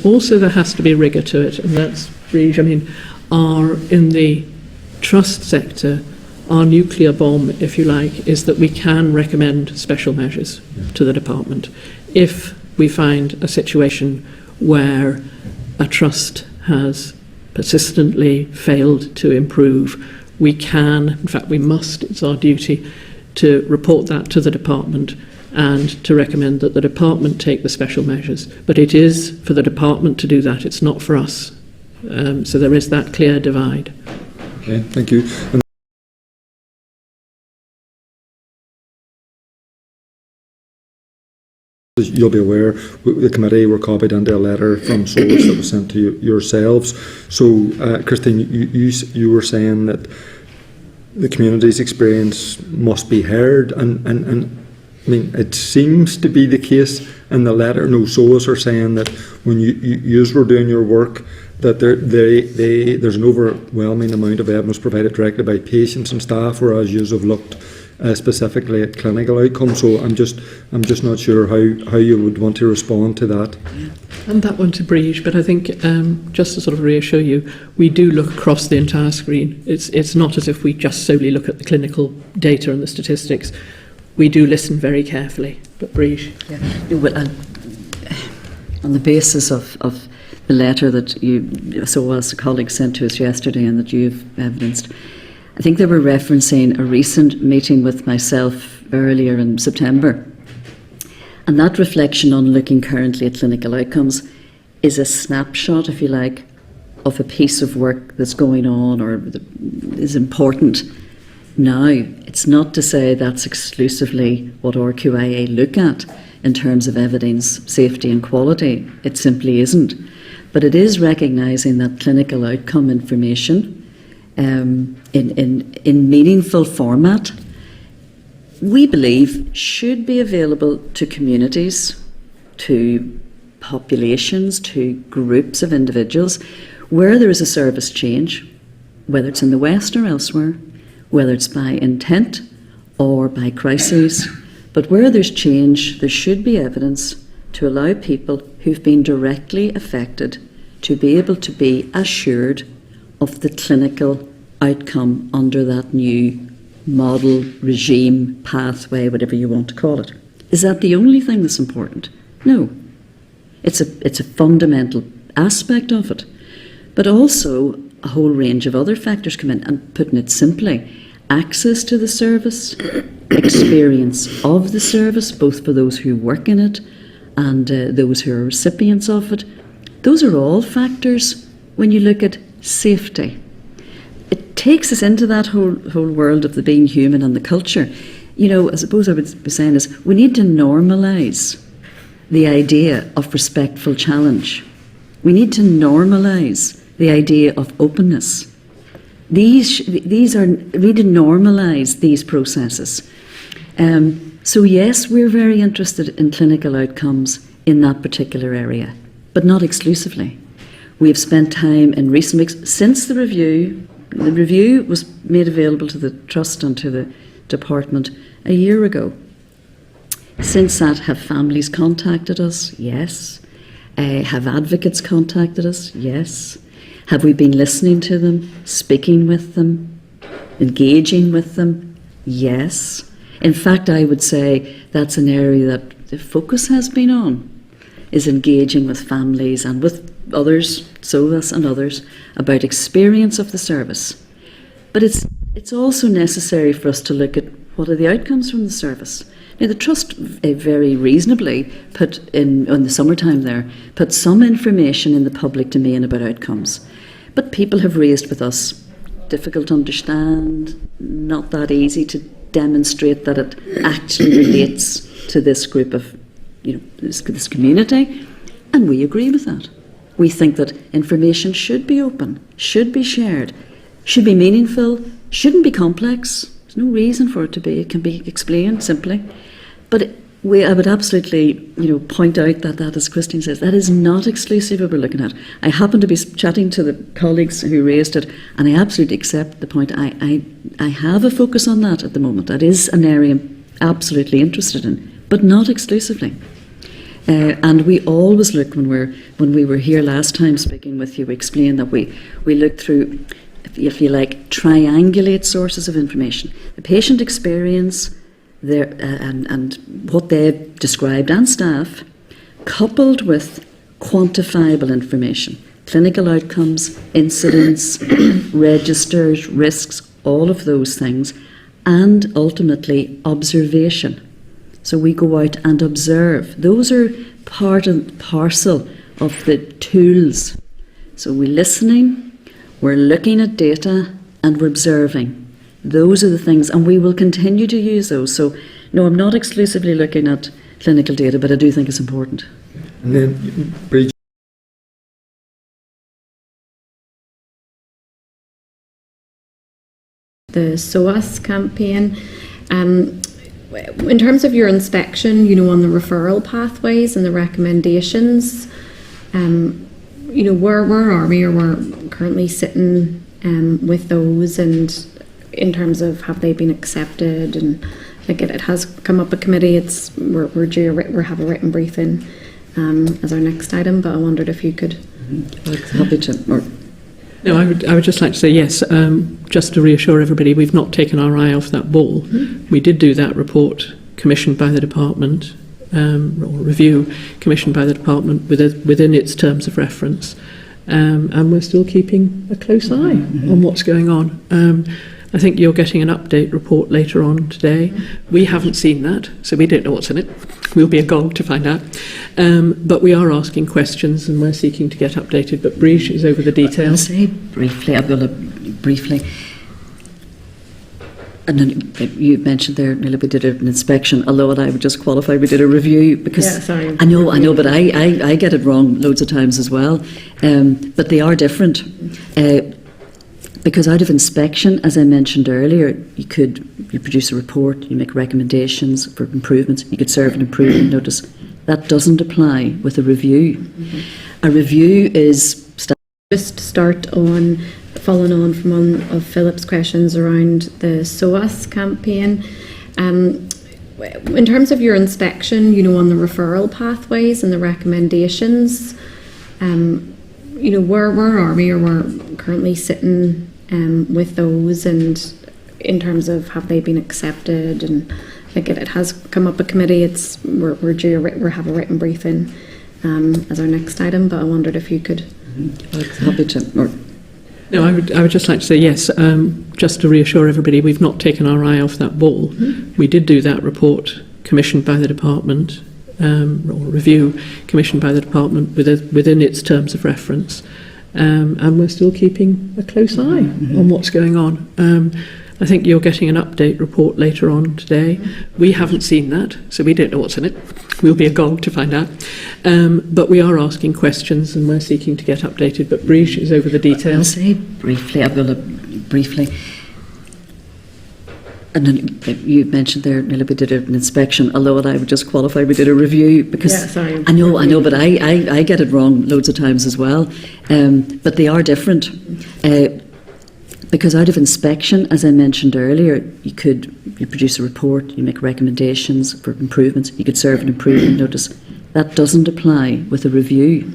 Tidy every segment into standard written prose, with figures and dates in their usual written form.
Also, there has to be rigour to it, and that's really, in the trust sector, our nuclear bomb, if you like, is that we can recommend special measures to the department. If we find a situation where a trust has persistently failed to improve, we can, in fact we must, it's our duty to report that to the department and to recommend that the department take the special measures. But it is for the department to do that, it's not for us. So there is that clear divide. Okay, thank you. As you'll be aware, the committee were copied into a letter from SOAS that was sent to yourselves. So, Christine, you were saying that the community's experience must be heard, and I mean, it seems to be the case in the letter. No, SOAS are saying that when you were doing your work, that there's an overwhelming amount of evidence provided directly by patients and staff, whereas you have looked specifically at clinical outcomes. So I'm just not sure how you would want to respond to that. And that one to Briege, but I think just to sort of reassure you, we do look across the entire screen. It's not as if we just solely look at the clinical data and the statistics. We do listen very carefully. But Briege. Yeah. Well, on the basis of the letter that SOAS colleagues sent to us yesterday and that you've evidenced, I think they were referencing a recent meeting with myself earlier in September. And that reflection on looking currently at clinical outcomes is a snapshot, if you like, of a piece of work that's going on or that is important now. It's not to say that's exclusively what RQIA look at in terms of evidence, safety and quality. It simply isn't. But it is recognising that clinical outcome information in meaningful format, we believe should be available to communities, to populations, to groups of individuals where there is a service change, whether it's in the West or elsewhere, whether it's by intent or by crises. But where there's change, there should be evidence to allow people who've been directly affected to be able to be assured of the clinical outcome under that new model, regime, pathway, whatever you want to call it. Is that the only thing that's important? No. It's a fundamental aspect of it. But also a whole range of other factors come in, and putting it simply, access to the service, experience of the service, both for those who work in it and those who are recipients of it. Those are all factors when you look at safety. It takes us into that whole world of the being human and the culture. I suppose I would be saying is we need to normalise the idea of respectful challenge. We need to normalise the idea of openness. We need to normalise these processes. So yes, we're very interested in clinical outcomes in that particular area, but not exclusively. We have spent time in recent weeks since the review. The review was made available to the Trust and to the Department a year ago. Since that, have families contacted us? Yes. Have advocates contacted us? Yes. Have we been listening to them, speaking with them, engaging with them? Yes. In fact, I would say that's an area that the focus has been on, is engaging with families and with others, SOAS and others, about experience of the service. But it's also necessary for us to look at what are the outcomes from the service. Now, the Trust very reasonably put in the summertime there, put some information in the public domain about outcomes. But people have raised with us, difficult to understand, not that easy to demonstrate that it actually relates to this group of, this community. And we agree with that. We think that information should be open, should be shared, should be meaningful, shouldn't be complex. There's no reason for it to be. It can be explained simply. But I would absolutely, point out that, as Christine says, that is not exclusive what we're looking at. I happen to be chatting to the colleagues who raised it, and I absolutely accept the point. I have a focus on that at the moment. That is an area I'm absolutely interested in, but not exclusively. And we always look, when we were here last time speaking with you, we explained that we look through, if you like, triangulate sources of information. The patient experience and what they've described, and staff, coupled with quantifiable information, clinical outcomes, incidents, registers, risks, all of those things, and ultimately observation. So we go out and observe. Those are part and parcel of the tools. So we're listening, we're looking at data, and we're observing. Those are the things, and we will continue to use those. So, no, I'm not exclusively looking at clinical data, but I do think it's important. And then, Bridget, the SOAS campaign. In terms of your inspection, on the referral pathways and the recommendations, where are we, or we're currently sitting with those, and in terms of have they been accepted? And like it has come up a committee. We're due we have a written briefing as our next item, but I wondered if you could. Happy to. No, I would just like to say yes, just to reassure everybody, we've not taken our eye off that ball. We did do that report commissioned by the department, or review commissioned by the department within its terms of reference, and we're still keeping a close eye on what's going on. I think you're getting an update report later on today. We haven't seen that, so we don't know what's in it. We'll be agog to find out. But we are asking questions and we're seeking to get updated. But Brigitte is over the details. I'll say briefly, I've got to briefly. And then you mentioned there, Neil, we did an inspection, although I would just qualify, we did a review, because I know, but I get it wrong loads of times as well. But they are different. Because out of inspection, as I mentioned earlier, you produce a report, you make recommendations for improvements, you could serve an improvement notice. That doesn't apply with a review. A review is just start on following on from one of Philip's questions around the SOAS campaign. In terms of your inspection, on the referral pathways and the recommendations, where are we, or we're currently sitting with those, and in terms of have they been accepted? And like it has come up a committee. We're due we have a written briefing as our next item, but I wondered if you could. Happy to. No, I would just like to say yes, just to reassure everybody, we've not taken our eye off that ball. We did do that report commissioned by the department, or review commissioned by the department within its terms of reference, and we're still keeping a close eye on what's going on. I think you're getting an update report later on today. We haven't seen that, so we don't know what's in it. We'll be agog to find out. But we are asking questions and we're seeking to get updated. But Brigitte is over the details. I'll say briefly, I've got to briefly. And then you mentioned there, Neil, we did an inspection, although I would just qualify, we did a review, because I know, but I get it wrong loads of times as well. But they are different. Because out of inspection, as I mentioned earlier, you produce a report, you make recommendations for improvements, you could serve an improvement notice. That doesn't apply with a review.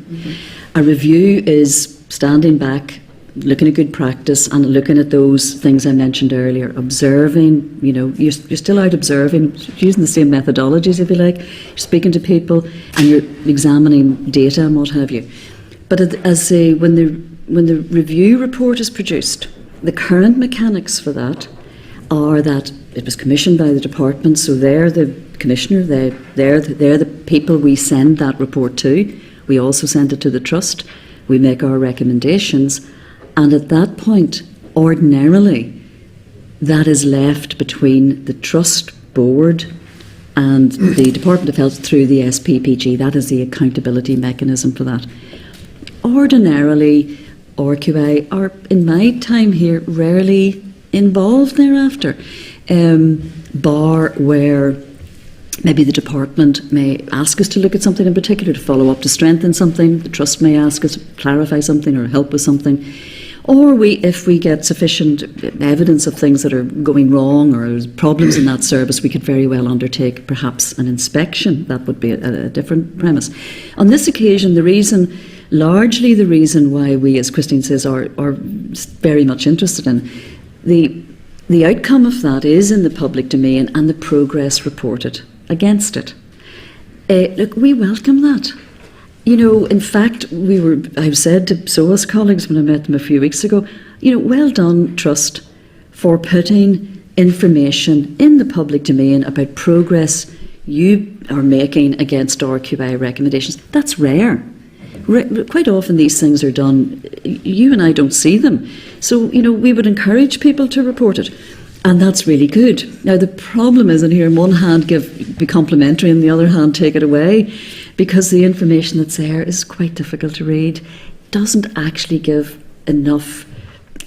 A review is standing back, looking at good practice and looking at those things I mentioned earlier, observing, you're still out observing, using the same methodologies, if you like, you're speaking to people and you're examining data and what have you. But when the review report is produced, the current mechanics for that are that it was commissioned by the department, so they're the commissioner, they're the people we send that report to. We also send it to the trust, we make our recommendations, and at that point, ordinarily, that is left between the trust board and the Department of Health through the SPPG. That is the accountability mechanism for that. Ordinarily, RQIA are, in my time here, rarely involved thereafter, bar where maybe the department may ask us to look at something in particular, to follow up, to strengthen something. The trust may ask us to clarify something or help with something. Or if we get sufficient evidence of things that are going wrong or problems in that service, we could very well undertake perhaps an inspection. That would be a different premise. On this occasion, largely the reason why we, as Christine says, are very much interested in the outcome of that is in the public domain and the progress reported against it. Look, we welcome that. In fact, I've said to SOAS colleagues when I met them a few weeks ago, well done, Trust, for putting information in the public domain about progress you are making against RQIA recommendations. That's rare. Quite often these things are done, you and I don't see them. So, we would encourage people to report it. And that's really good. Now, the problem is, in here, on one hand, be complimentary, and on the other hand, take it away, because the information that's there is quite difficult to read. Doesn't actually give enough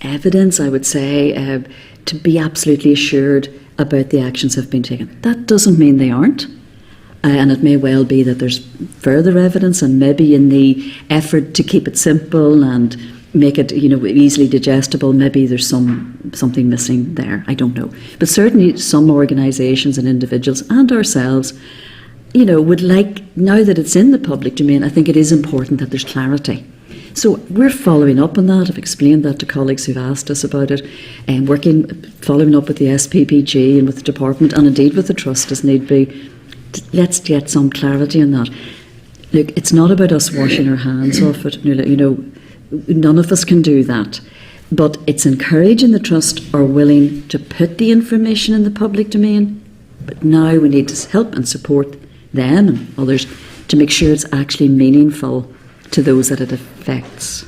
evidence, I would say, to be absolutely assured about the actions that have been taken. That doesn't mean they aren't. And it may well be that there's further evidence, and maybe in the effort to keep it simple and make it, easily digestible, maybe there's something missing there. I don't know. But certainly some organisations and individuals and ourselves, would like, now that it's in the public domain, I think it is important that there's clarity. So we're following up on that. I've explained that to colleagues who've asked us about it, and following up with the SPPG and with the department, and indeed with the Trust as need be. Let's get some clarity on that. Look, it's not about us washing our hands off it. None of us can do that. But it's encouraging the Trust are willing to put the information in the public domain. But now we need to help and support them and others to make sure it's actually meaningful to those that it affects.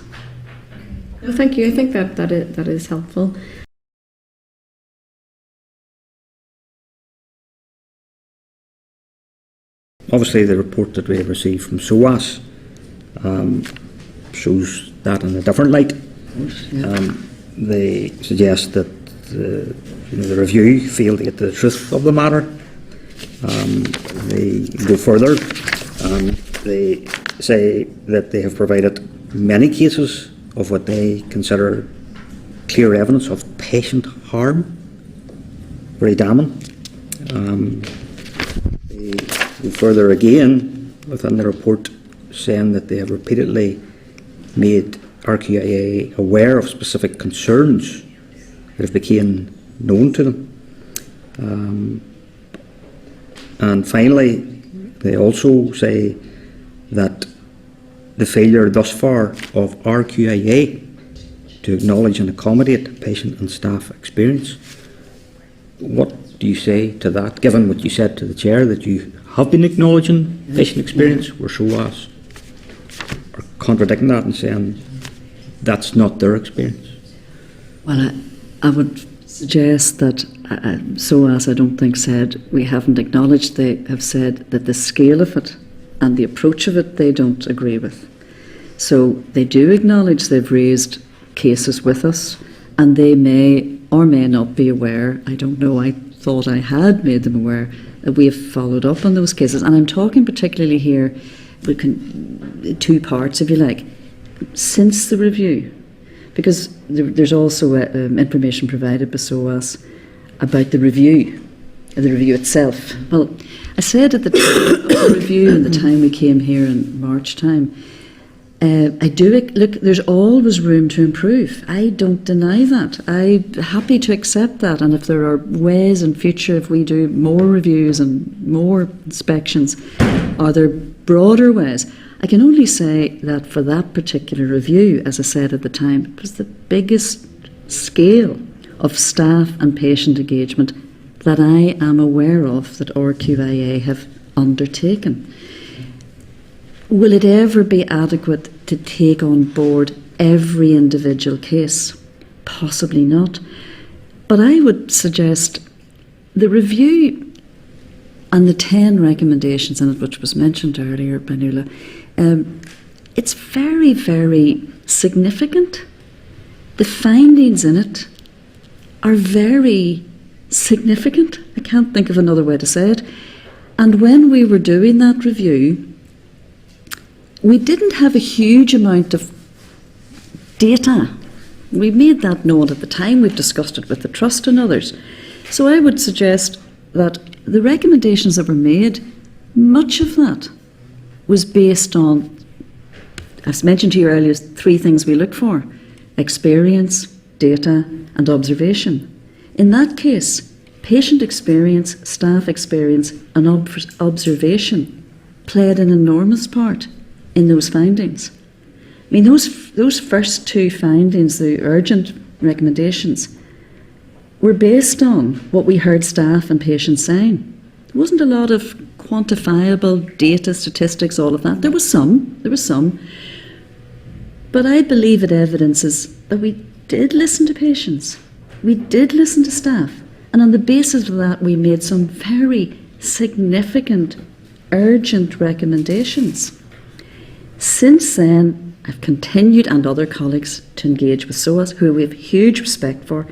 No, thank you. I think that is helpful. Obviously, the report that we have received from SOAS shows that in a different light. They suggest that the review failed to get to the truth of the matter. They go further and they say that they have provided many cases of what they consider clear evidence of patient harm. Very damning. They go further again within the report, saying that they have repeatedly made RQIA aware of specific concerns that have become known to them. And finally, they also say that the failure thus far of RQIA to acknowledge and accommodate patient and staff experience. What do you say to that, given what you said to the Chair, that you have been acknowledging patient experience, where SOAS are contradicting that and saying that's not their experience? Well, I would suggest that SOAS, I don't think, said we haven't acknowledged. They have said that the scale of it and the approach of it they don't agree with. So they do acknowledge they've raised cases with us, and they may or may not be aware. I don't know. I thought I had made them aware that we have followed up on those cases. And I'm talking particularly here, two parts, if you like, since the review. Because there's also information provided by SOAS about the review itself. Well, I said at the time of the review and the time we came here in March time, look, there's always room to improve. I don't deny that. I'm happy to accept that. And if there are ways in future, if we do more reviews and more inspections, are there broader ways? I can only say that for that particular review, as I said at the time, it was the biggest scale of staff and patient engagement that I am aware of that RQIA have undertaken. Will it ever be adequate to take on board every individual case? Possibly not. But I would suggest the review and the 10 recommendations in it, which was mentioned earlier by Nuala, it's very, very significant. The findings in it are very significant. I can't think of another way to say it. And when we were doing that review, we didn't have a huge amount of data We made that known at the time. We've discussed it with the Trust and others. So I would suggest that the recommendations that were made, much of that was based on, as mentioned to you earlier, 3 things we look for: experience, data and observation. In that case, patient experience, staff experience and observation played an enormous part in those findings. I mean, those first 2 findings, the urgent recommendations, were based on what we heard staff and patients saying. There wasn't a lot of quantifiable data, statistics, all of that. There was some. But I believe it evidences that we did listen to patients. We did listen to staff. And on the basis of that, we made some very significant, urgent recommendations. Since then, I've continued, and other colleagues, to engage with SOAS, who we have huge respect for.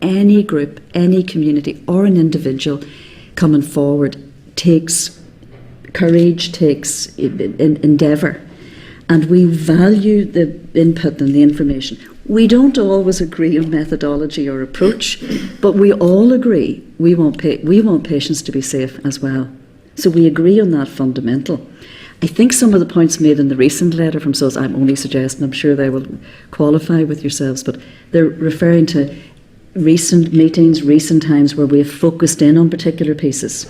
Any group, any community or an individual coming forward takes courage, takes endeavour, and we value the input and the information. We don't always agree on methodology or approach, but we all agree we want patients to be safe as well. So we agree on that fundamental. I think some of the points made in the recent letter from SOAS, I'm only suggesting, I'm sure they will qualify with yourselves, but they're referring to recent meetings, recent times where we have focused in on particular pieces.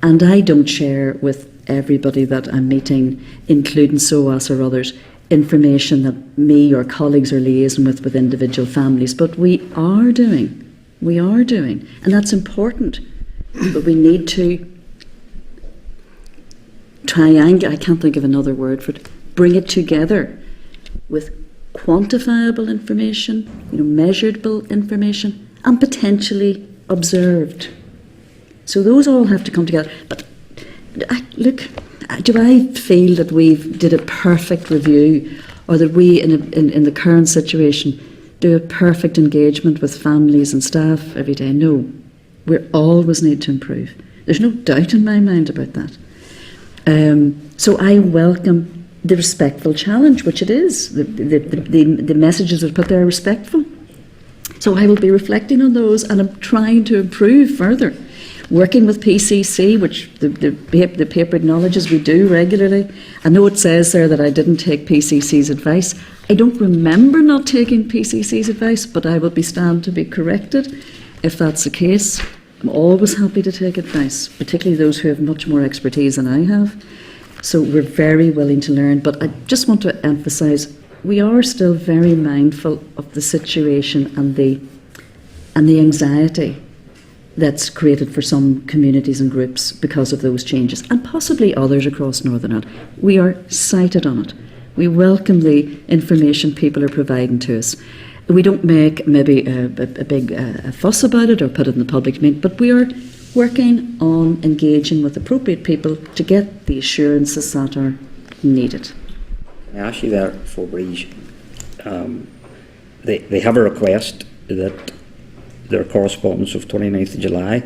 And I don't share with everybody that I'm meeting, including SOAS or others, information that me or colleagues are liaising with individual families. But we are doing, and that's important. But we need to triangulate, I can't think of another word for it, bring it together with quantifiable information, measurable information, and potentially observed. So those all have to come together. But look, do I feel that we did a perfect review, or that we, in the current situation, do a perfect engagement with families and staff every day? No. We always need to improve. There's no doubt in my mind about that. So I welcome the respectful challenge, which it is. The messages that are put there are respectful. So I will be reflecting on those, and I'm trying to improve further. Working with PCC, which the paper acknowledges we do regularly. I know it says there that I didn't take PCC's advice. I don't remember not taking PCC's advice, but I will stand to be corrected if that's the case. I'm always happy to take advice, particularly those who have much more expertise than I have. So we're very willing to learn. But I just want to emphasise, we are still very mindful of the situation and the anxiety that's created for some communities and groups because of those changes, and possibly others across Northern Ireland. We are sighted on it. We welcome the information people are providing to us. We don't make maybe a big fuss about it or put it in the public domain, but we are working on engaging with appropriate people to get the assurances that are needed. I ask you there, for Breeze, they have a request that their correspondence of 29th of July,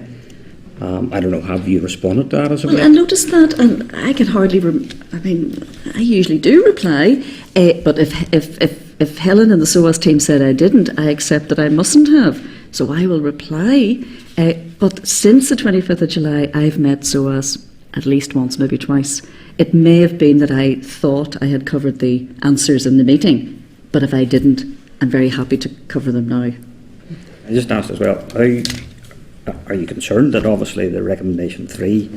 I don't know, have you responded to that as well? I noticed that, and I could hardly, I usually do reply, but if Helen and the SOAS team said I didn't, I accept that I mustn't have, so I will reply. But since the 25th of July, I've met SOAS at least once, maybe twice. It may have been that I thought I had covered the answers in the meeting, but if I didn't, I'm very happy to cover them now. I just asked as well, are you concerned that obviously the recommendation 3,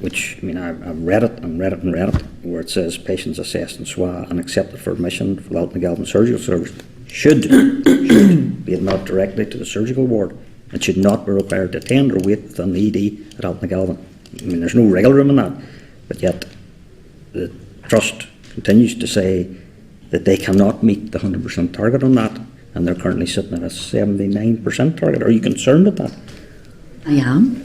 which, I mean, I've read it, where it says patients assessed in SWAH and accepted for admission for the Altnagelvin Surgical Service should be admitted directly to the surgical ward and should not be required to attend or wait within the ED at Altnagelvin. I mean, there's no wriggle room in that, but yet the Trust continues to say that they cannot meet the 100% target on that, and they're currently sitting at a 79% target. Are you concerned at that? I am.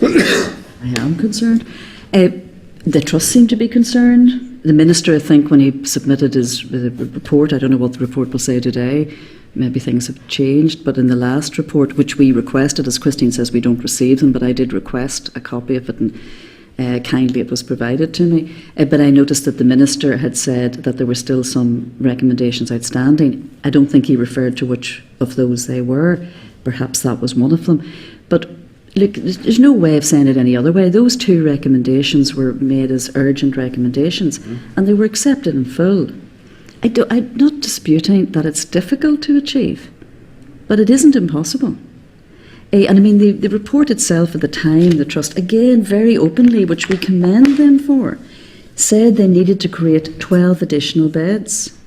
I am concerned. The Trust seem to be concerned. The Minister, I think, when he submitted his report, I don't know what the report will say today, maybe things have changed, but in the last report, which we requested, as Christine says, we don't receive them, but I did request a copy of it, and kindly it was provided to me. But I noticed that the Minister had said that there were still some recommendations outstanding. I don't think he referred to which of those they were. Perhaps that was one of them. But look, there's no way of saying it any other way. Those 2 recommendations were made as urgent recommendations, and they were accepted in full. I'm not disputing that it's difficult to achieve, but it isn't impossible. And I mean, the report itself at the time, the Trust, again, very openly, which we commend them for, said they needed to create 12 additional beds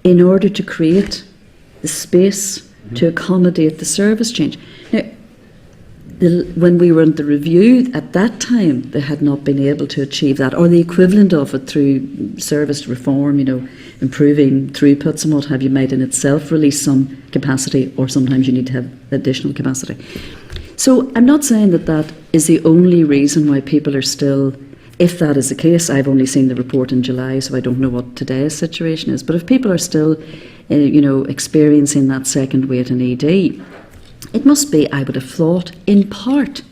in order to create the space to accommodate the service change. Now, when we were in the review at that time, they had not been able to achieve that, or the equivalent of it through service reform, improving throughputs and what have you, might in itself release some capacity, or sometimes you need to have additional capacity. So I'm not saying that that is the only reason why people are still, if that is the case. I've only seen the report in July, so I don't know what today's situation is, but if people are still experiencing that second wait in ED, it must be, I would have thought, in part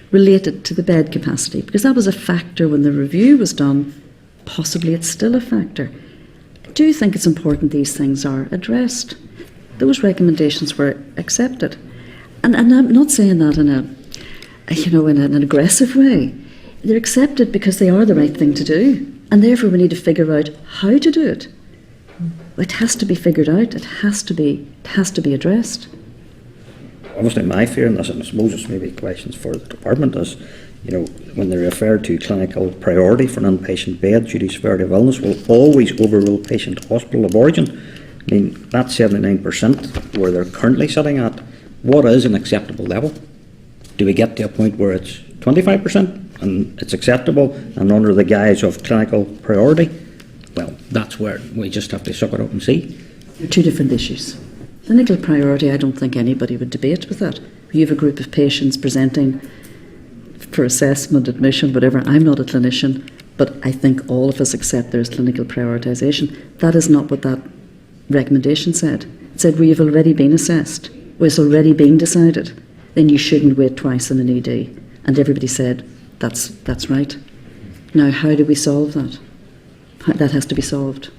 related to the bed capacity, because that was a factor when the review was done. Possibly it's still a factor. I do think it's important these things are addressed. Those recommendations were accepted. And I'm not saying that in an aggressive way. They're accepted because they are the right thing to do. And therefore we need to figure out how to do it. It has to be figured out. It has to be addressed. Obviously, my fear in this, and I suppose it's maybe questions for the department, is, when they refer to clinical priority for an inpatient bed due to severity of illness, will always overrule patient hospital of origin. I mean, that's 79% where they're currently sitting at. What is an acceptable level? Do we get to a point where it's 25% and it's acceptable and under the guise of clinical priority? Well, that's where we just have to suck it up and see. 2 different issues. Clinical priority, I don't think anybody would debate with that. You have a group of patients presenting for assessment, admission, whatever. I'm not a clinician, but I think all of us accept there's clinical prioritisation. That is not what that recommendation said. It said, well, you've already been assessed, well, it's already been decided, then you shouldn't wait twice in an ED. And everybody said, that's right. Now, how do we solve that? That has to be solved.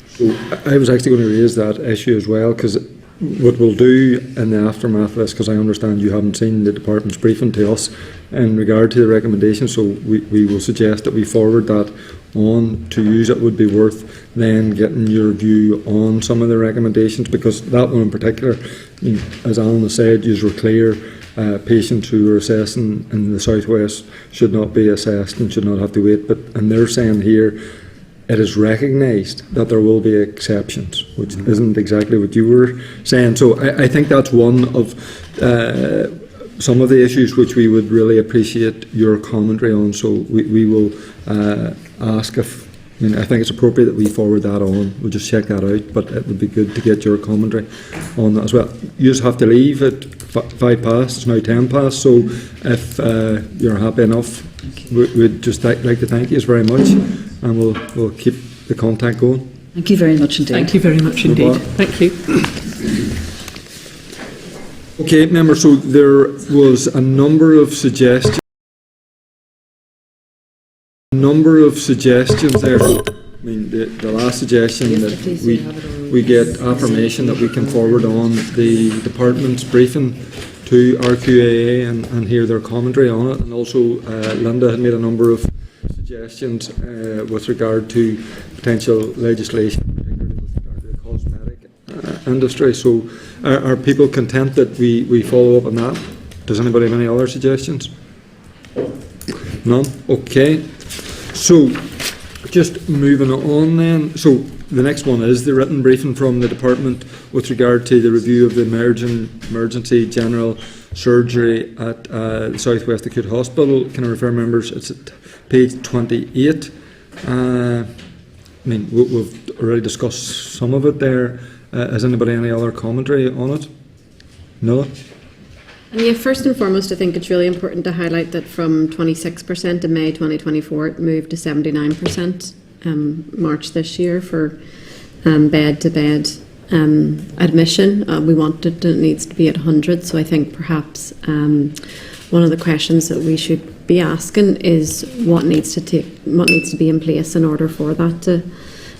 So I was actually going to raise that issue as well, because what we'll do in the aftermath of this, because I understand you haven't seen the department's briefing to us in regard to the recommendation, so we will suggest that we forward that on to you. It would be worth then getting your view on some of the recommendations, because that one in particular, as Alan has said, you were clear, patients who are assessing in the southwest should not be assessed and should not have to wait, and they're saying here, it is recognised that there will be exceptions, which isn't exactly what you were saying. So I think that's one of some of the issues which we would really appreciate your commentary on. So we will ask if, I think it's appropriate that we forward that on. We'll just check that out, but it would be good to get your commentary on that as well. You just have to leave at 5 past, it's now 10 past, so if you're happy enough, we'd just like to thank you very much, and we'll keep the contact going. Thank you very much indeed. Thank you very much indeed. Thank you. Okay, members, so there was a number of suggestions there. I mean, the last suggestion that we get affirmation that we can forward on the department's briefing to RQIA and hear their commentary on it. And also Linda had made a number of suggestions with regard to potential legislation, particularly with regard to the cosmetic industry. So are people content that we follow up on that? Does anybody have any other suggestions? None? Okay. So just moving on then. So the next one is the written briefing from the department with regard to the review of the emergency general surgery at the South West Acute Hospital. Can I refer members? It's at page 28. We've already discussed some of it there. Has anybody any other commentary on it? No? And yeah, first and foremost, I think it's really important to highlight that from 26% in May 2024, it moved to 79% March this year for bed-to-bed admission. We wanted it needs to be at 100, so I think perhaps one of the questions that we should be asking is what needs to be in place in order for that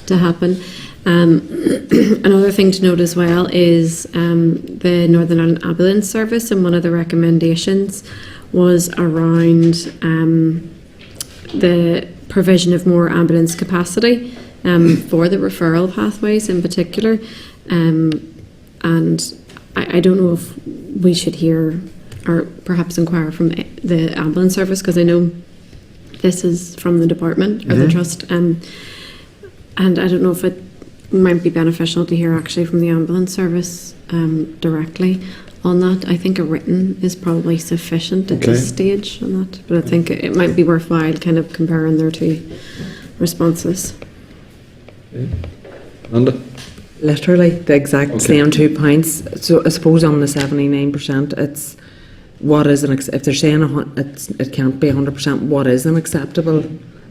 to happen. Another thing to note as well is the Northern Ireland Ambulance Service, and one of the recommendations was around the provision of more ambulance capacity for the referral pathways in particular. And I don't know if we should hear or perhaps inquire from the ambulance service, because I know this is from the department or the trust, and I don't know if it might be beneficial to hear actually from the ambulance service directly on that. I think a written is probably sufficient at this stage on that, but I think it might be worthwhile kind of comparing their two responses. Amanda? Literally the exact same 2 points. So I suppose on the 79%, it's what is if they're saying it can't be 100%, what is an acceptable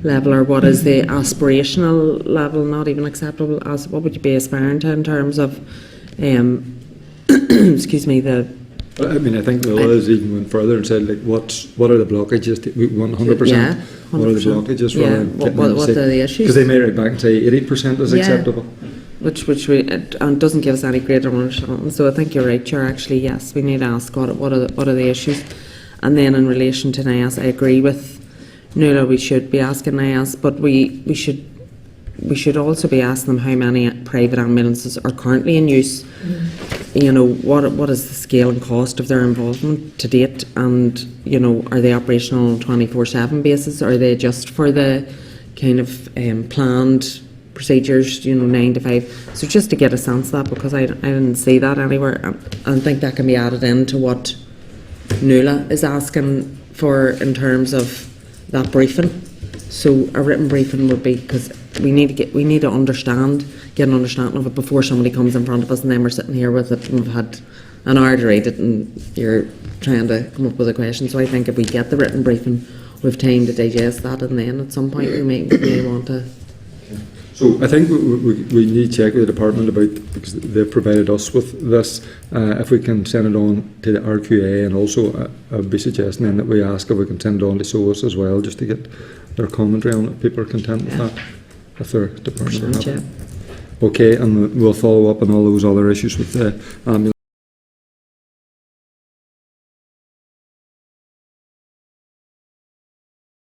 level, or what is the aspirational level, not even acceptable, as what would you be aspiring to in terms of excuse me, the I mean, I think the others even went further and said, like, what are the blockages? We want 100%. Yeah, 100%. What are the blockages? Yeah, what are the issues? Because they may write back and say 80% is acceptable. Which and doesn't give us any greater understanding. So I think you're right, Chair. Actually, yes, we need to ask what are the issues, and then in relation to NIAS, I agree with Nuala. We should be asking NIAS, but we should also be asking them how many private ambulances are currently in use. You know, what is the scale and cost of their involvement to date, and you know, are they operational on a 24/7 basis, or are they just for the kind of planned procedures, you know, 9 to 5? So just to get a sense of that, because I didn't see that anywhere, and I think that can be added into what Nuala is asking for in terms of that briefing. So a written briefing would be, because we need to understand, get an understanding of it before somebody comes in front of us, and then we're sitting here with it and we've had an hour to read it and you're trying to come up with a question. So I think if we get the written briefing, we've time to digest that, and then at some point we may want to. So I think we need to check with the department about, because they've provided us with this, if we can send it on to the RQIA, and also I'd be suggesting then that we ask if we can send it on to SOAS as well, just to get their commentary on it, if people are content with that, if their department are happy. Okay, and we'll follow up on all those other issues with the ambulance.